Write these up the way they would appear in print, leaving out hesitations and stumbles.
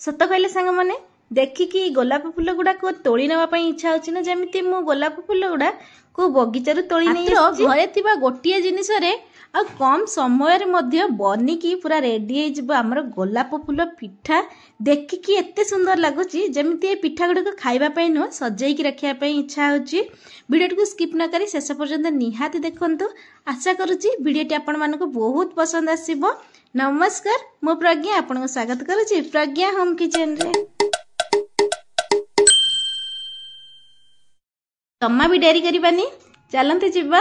सत कहले सांग माने देखिकी गोलाप फूल गुड़ा को तोली नवा इच्छा होची ना जमिति मु गोलाप फूल गुड़ा को बगीचारू तोली नहीं घरे थिबा गोटिए जिनिस रे आ कम समय रे मध्य बनिकी पूरा रेडी हो जिवो हमर गोलाप फूल पिठा देखिकी एते सुंदर लागुची जमिति ए पिठा गुड़ा को खाइबा पई न सजाई की रखिया पई इच्छा होची। वीडियो को स्किप न करी शेष पर्यंत निहाती देखंतु। आशा करूची वीडियोटी आपण मानको बहुत पसंद आसीबो। नमस्कार मु प्रज्ञा आपण को स्वागत करूची प्रज्ञा होम किचन रे। तम्मा भी डेरी करिबानी चलते जीवा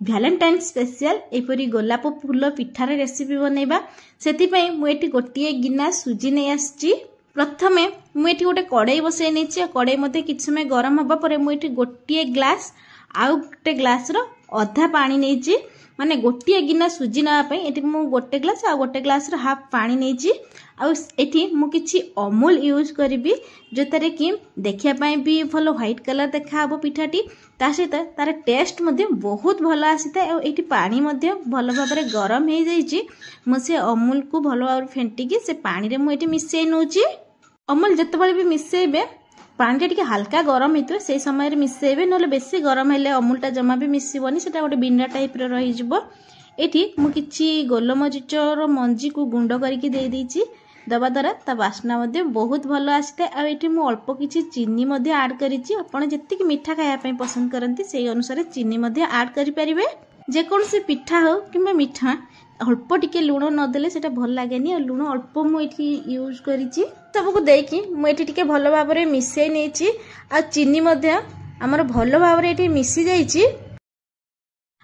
भैलेंटाइन स्पेशल एपरी गोलाप फूल पिठार रेसिपी बनैबा। सेतिपई मु एठी गोटिए गिना सुजी नै आछि। प्रथमे मु एठी गोटे कड़ाई बसै नेछि। कड़ाई मध्ये किछ समय गरम हबा परे मु एठी गोटिए ग्लास आउ गोटे ग्लास रो आधा पानी नेछि। माने गोटिए गिना सुजी नवा पई एठी मु गोटे ग्लास आ गोटे ग्लास रो हाफ पानी नेछि। आउ एठी मु किछि अमूल यूज करबी जोतारे कि देखिया पई भी भलो व्हाइट कलर देखा हबो पिठाटी ता सहित तार टेस्ट मध्ये बहुत भलो आसीता। आ एठी पानी मध्ये भलो भाबरे गरम हे जाईछि। मु से अमूल को भलो भाबरे फेंटी कि से पानी रे मु एठी मिसै नउछि। अमूल जतबळे भी मिसैबे पानी टिके हल्का गरम हेतु से समय रे मिसैबे नले बेसी गरम हेले अमूलटा जमा भी मिसिबोनी सेटा गोटे बिंडा टाइप रे रहि जिवो। एठी मु किछि गोलमरिचर मंजी को गुंड करके दे देछि दबा द्वारा ता बास्ना मध्ये बहुत भलो आसीते। आ एठी मु अल्प किछि चीनी मध्ये ऐड करिछि। आपण जत्तिक मिठा खाया पई पसंद करंती सेही अनुसार चीनी मध्ये ऐड करि परिबे। जे कोन से पिठा हो किबा मिठा अल्प टिके लूण न देले सेटा भल लागेनी। आ लूण अल्प मु एठी यूज करिछि। सबको देकी मु एठी टिके भलो भाबरे मिसै नेछि। आ चीनी मध्ये हमर भलो भाबरे एठी मिसि जाईछि।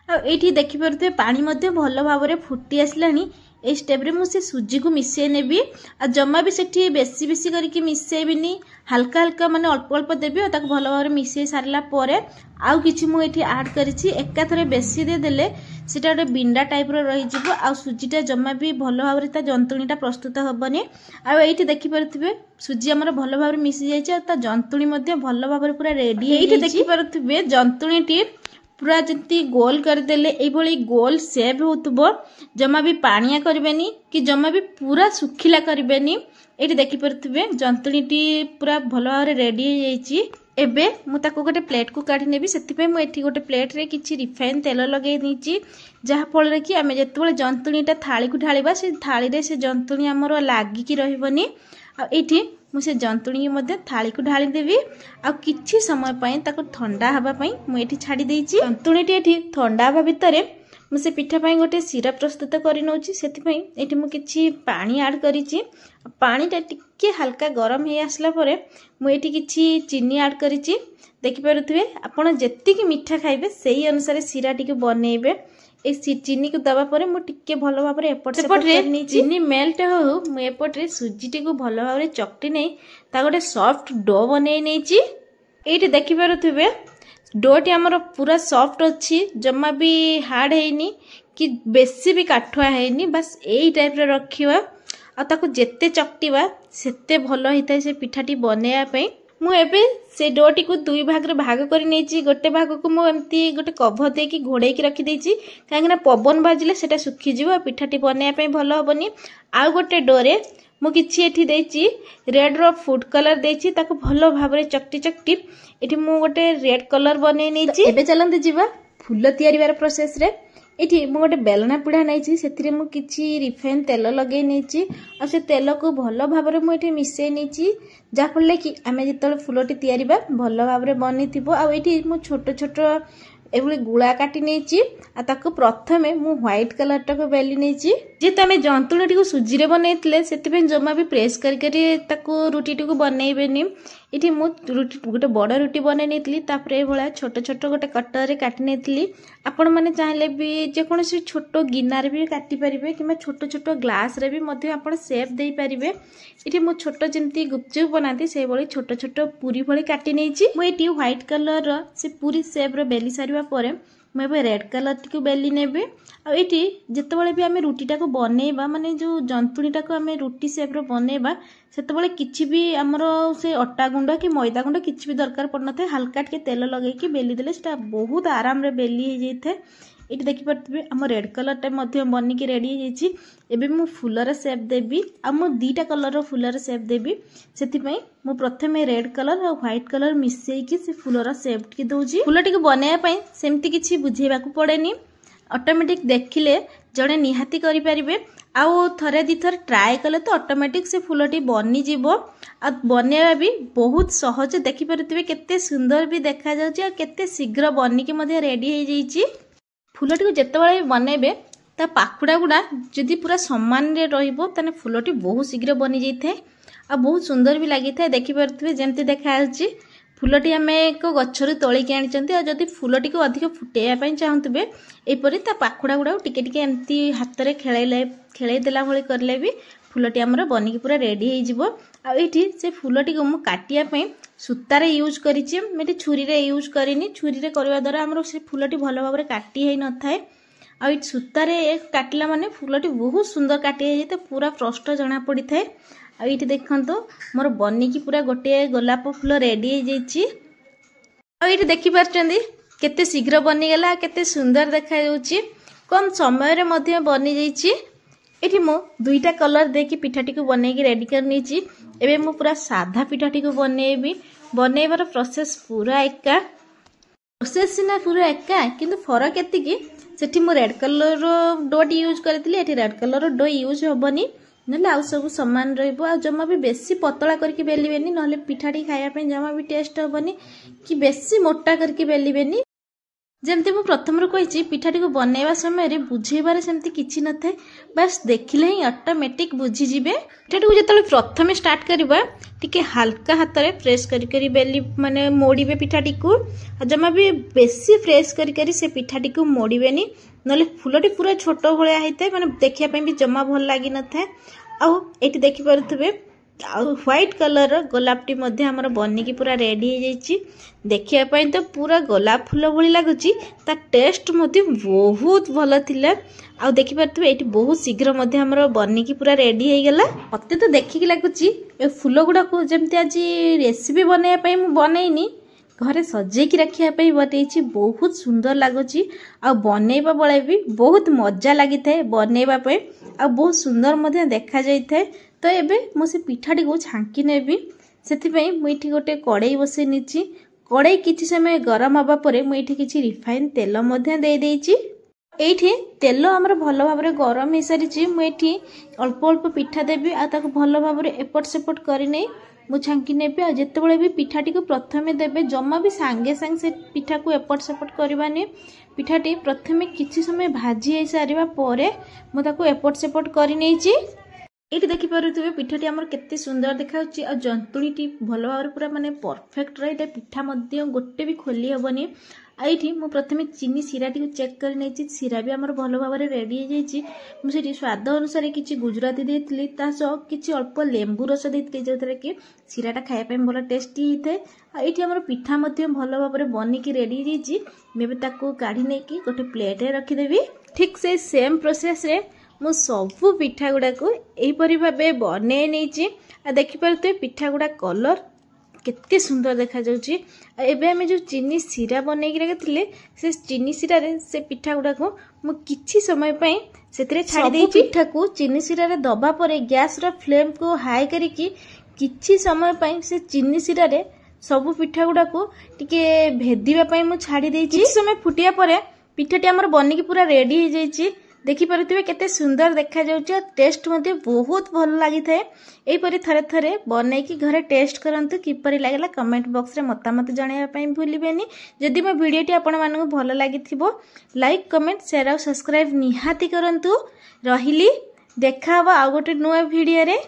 आ एठी देखि परते पानी मध्ये भलो भाबरे फुटी आसलानी। ए स्टेप रे मु से सुजी को मिसै नेबी। आ जम्मा भी सेठी बेसी बेसी करके मिसैबिनी हल्का हल्का माने अल्प अल्प देबी। आ ताको भलो भाबरे मिसै सारला परे आउ किछि मु एठी ऐड करिछि। एका थरे बेसी दे देले सेटा गोटे बिंडा टाइप रो रहि जिवो। आ सुजीटा जम्मा भी भलो भाबरे ता जंतुणीटा प्रस्तुत हबनी। आ एठी देखि परथिबे सुजी हमर भलो भाबरे मिसि जायछि। आ ता जंतुणी मध्ये भलो भाबरे पूरा रेडी एठी देखि परथिबे जंतुणीटी पूरा जंती गोल कर देले एई भली गोल शेप होतबो। जमा भी पानिया करबेनी कि जमा भी पूरा सुखिला करबेनी। एठी देखि परथिबे जंतुणीटी पूरा भलो भाबरे रेडी हो जाईछि। एबे मु ताको गोटे प्लेट को काढी नेबी। सेति पे मु एठी गोटे प्लेट रे किछि रिफाइन तेल लगे नीची जहा फल रे कि आमे जतबेले जंतुणीटा थाली को ढाळीबा से थाली रे से जंतुणी हमरो लागि कि रहिबनी। आ एठी मु से जंतुणी मध्ये थाली को ढाली देबी। आ किछि समय पई ताको ठंडा हबा पई मु एठी छाडी देइछि। जंतुणीटी एठी ठंडा हबा भितरे मु से पिठा पई गोटे सिरा प्रस्तुत करि नउछि। सेति पई एठी मु किछि पानी ऐड करिछि। पानीटा टिके हल्का गरम हे आसला परे मु एठी किछि चीनी ऐड करिछि। देखि परथुबे आपण जेत्ति कि मिठा खाइबे सेही अनुसार सिरा टिके बनेइबे। ए चीनी को दबा परे मु टिके भलो भाबरे एपट सेपट रे चीनी मेल्ट हो मु एपट रे सुजीटी को भलो भाबरे चकटी नै ता गोटे सॉफ्ट डो बनै नेछि। एठी देखि परथुबे डोटी हमर पूरा सॉफ्ट अछि जम्मा भी हार्ड हेनी कि बेसी भी काठुआ हेनी। बस एई टाइप रे रखिवा आ ताको जेते चकटीवा सेते भलो हिताय से पिठाटी बनेया पई। मु एबे से डोटी को दुई भाग रे भाग करि नेछि। गोटे भाग को मु एम्ति गोटे कवर दे कि घोड़े की रखि देछि काहेकि पवन बाजिले सेटा सुखी जिवो पिठाटी बनेया पई भलो हबनी। आ गोटे डोरे मु किछि एठी देछि रेड रो फूड कलर देछि ताको भलो भाबरे चकटी चकटी एठी मु गोटे रेड कलर बनै नेछि। एबे चलंते जिवा फूल तयारीबार प्रोसेस रे। एठी मु गोटे बेलना पिढा नैछि सेथिरे मु किछि रिफाइन तेल लगे नेछि। आ से तेल को भलो भाबरे मु एठी मिसै नेछि जा फले कि आमे जेतले फूलटी तयारीबा भलो भाबरे बनिथिबो। आ एठी मु छोटो छोटो एभली गुळा काटी नेछि। आ ताको प्रथमे मु व्हाइट कलर टाको बेली नेछि। जे तमे जंतुणीटी को सुजी रे बनेइतले सेति पे जम्मा भी प्रेस करी ताको रुटीटी को बनेइबेनी। एठी मु रुटी गोटे बड़ रुटी बनै नेतली तापरे भला छोटो छोटो गोटे कटर रे काटी नेतली। आपण माने चाहिले भी जे कोनोसी छोटो गिनार भी काटी परिबे किबा छोटो छोटो ग्लास रे भी मध्ये आपण शेप देई परिबे। एठी मु छोटो जेंती गुपचुप बनाती से भली छोटो छोटो पूरी भली काटी नेछि। मु एठी व्हाइट कलर रो से पूरी शेप रे बेली सारिबा परे मु एबे रेड कलर टिकु बेली नेबे। आ एठी जेतेबेले भी आमे रुटीटा को बनेइबा माने जो जंतुणीटा को आमे रुटी शेप रो बनेइबा सेतेबेले किछि भी हमरो से अट्टा गुंड कि मैदा गुंड किछि भी दरकार पड़नथे हल्का टिके तेल लगे कि बेली देले सेटा बहुत आराम रे बेली हे जैथे। ये देखिपे आम रेड कलर बनिक रेडी एबे मु फूलर सेप देवी आ मु दीटा कलर फूलर सेप देवी से मु प्रथमे रेड कलर और व्हाइट कलर मिसेकी से फूलर सेप टी दउची फूल टी बनाया सेमती किछि बुझेबा को पड़ेनी ऑटोमेटिक देखिले जड़े निहाती करि परिबे आउ थरे दी थर ट्राए कले तो ऑटोमेटिक से फूलटी बनी जीवो आ बनेवा भी बहुत सहज देखि परथिबे केते सुंदर भी देखा जाउची आ केते शीघ्र बनिके मध्ये रेडी हो जाईची फूलटी को जेतेबेले बनेबे ता पाखुडा गुडा जदि पूरा समान रे रहिबो तने फूलटी बहुत शीघ्र बनी जाइथे आ बहुत सुंदर भी लागि थाए देखि परथिबे जेमति देखा आछि फूलटी आम एक गचर तोलिक आनी जदि फूलटी को अधिक फुटेवा चाहूबे यहपरी ता पाखुड़ा गुड़ा टिके टिके एमती हाथ में खेल देला भली करले भी फूलटी आमर बनिकी पूरा रेडी हो से फूलटी को मु काटिया सूतार यूज करी छुरी रे यूज करनी छुरी रे करवा द्वारा आमर से फूलटी भल भाव में काटी है न थाए आ सूतार काटिला माने फूलटी बहुत सुंदर काटी है पूरा प्रष्ट जना पड़ी थाए आ ये देखो मोर बनिकी पूरा गोटे गोलाप फूल रेडी हो ये देखिपारे केते शीघ्र बनीगला केते सुंदर देखा कम समय रे मध्य बनी जाइए मु दुईटा कलर देकी पिठाटी को बनईकी रेडी कर नीची एबे मु पूरा साधा पिठाटी को बनईबी बनईबार प्रोसेस पूरा एका प्रोसेस सिना पूरा एका किंतु फरक एतिकी सेठी मु रेड कलर डो यूज करथिली एठी रेड कलर डो यूज होबनी नले आउ सब सामान रहिबो आ जमा भी बेसी पतला करके बेलिबेनी नले पिठाटी खाया पे जमा भी टेस्ट होबनी कि बेसी मोटा करके बेलिबेनी जेमती मु प्रथम रो कहिची पिठाटी को बनैबा समय रे बुझेबारे सेमती किछि न थाए बस देखिले ही ऑटोमेटिक बुझी जिबे पिठाटी को जतले प्रथम स्टार्ट करबा टिके हल्का हाथ रे प्रेस करी बेली माने मोड़ीबे पिठाटी को जमा भी बेसी प्रेस करी से पिठाटी को मोड़ीबेनी नले फूलटी पूरा छोट भलिया हैते माने देखिया पे भी जमा भल लागी न थाए आ एटी देखि परथबे व्हाइट कलर गोलापटी मध्य हमर बनिकी पूरा रेडी हो जाइए देखिया पाई तो पूरा गोलाप फूल भली लगुची ता टेस्ट मध्य बहुत भल थिला आ देखि परथबे एटी बहुत शीघ्र मध्य हमर बनिकी पूरा रेडी हो गला मते तो देखि लगुची ए फूल गुडा को जेमति आज रेसिपी बनाया पई मु बनैनी घरे सजेकी रखिया पई बतैछि बहुत सुंदर लागुची आ बनैबा बळे भी बहुत मजा लागि थाए बनैबा पई आ बहुत सुंदर मध्य देखा जाई थाए तो एबे मु से पिठाटी को छांकी नेबी सेति पई मु इठी गोटे कड़ाई बसे निची कड़ाई किछि समय गरम हबा परे मु इठी किछि रिफाइन तेल मध्य दे देइछि एठी तेल हमर भलो भाबरे गरम हे सारिछि मु इठी अल्प अल्प पिठा देबी आ ताको भलो भाबरे एपट सेपट करि नै मु छांकी नेबी आ जेतेबेले भी पिठाटी को प्रथमे देबे जम्मा भी सांगे सांग से पिठा को एपट सेपट करबानी पिठाटी प्रथमे किछि समय भाजी हे सारिबा परे मु ताको एपट सेपट करि नैछि ये देखिपे पिठाटी आमर केते सुंदर देखा जंतुणी भल भाव पूरा माने परफेक्ट रही पिठा गोटे भी खोली हेबनी आईटी मु प्रथमे चीनी सिराटी को चेक कर नहीं सिरा भी आमर भल भाव रेडी हो जाइए मुझे स्वाद अनुसार किसी गुजराती देती किसी अल्प लेंबू रस देती जो कि सिराटा खायापी भल टेस्टी होता है ये आमर पिठा भल भाव बनिकी रेडी हो काढ़ी नहीं गोटे प्लेट रखीदेवी ठीक से सेम प्रोसेस रे मु सबू पिठा गुड़ा को यहीपरी भाव बने नहीं देखिपे पिठा गुड़ा कलर केते सुंदर देखा जाउची एबे हमें जो चीनी सिरा बनेकी रखिले से चीनी सिरा रे से पिठा गुड़ा को मु किछि समय पई सेतरे छाडी देई पिठा को चीनी सिरा रे दबा परे गैस रो फ्लेम को हाई करिकी किछि समय पई से चीनी सिरा रे सब पिठा गुड़ा को टिके भेदिबा पई मु छाडी देई किछि समय फुटिया परे पिठाटी हमर बनिकी पूरा रेडी हो जाइए देखिपे केते सुंदर देखा जाउची टेस्ट मते बहुत भल लागि थाए एपरी थरे थरे बनैकी घरे टेस्ट करंतु किपरि लागला कमेंट बॉक्स रे मतामत जणाया पई भूलिबेनी जदि मो वीडियोटी आपण मानकु भल लागिथिबो लाइक कमेंट शेयर और सब्सक्राइब निहाती करंतु रहिली देखा आ गोटे नुआ वीडियो रे।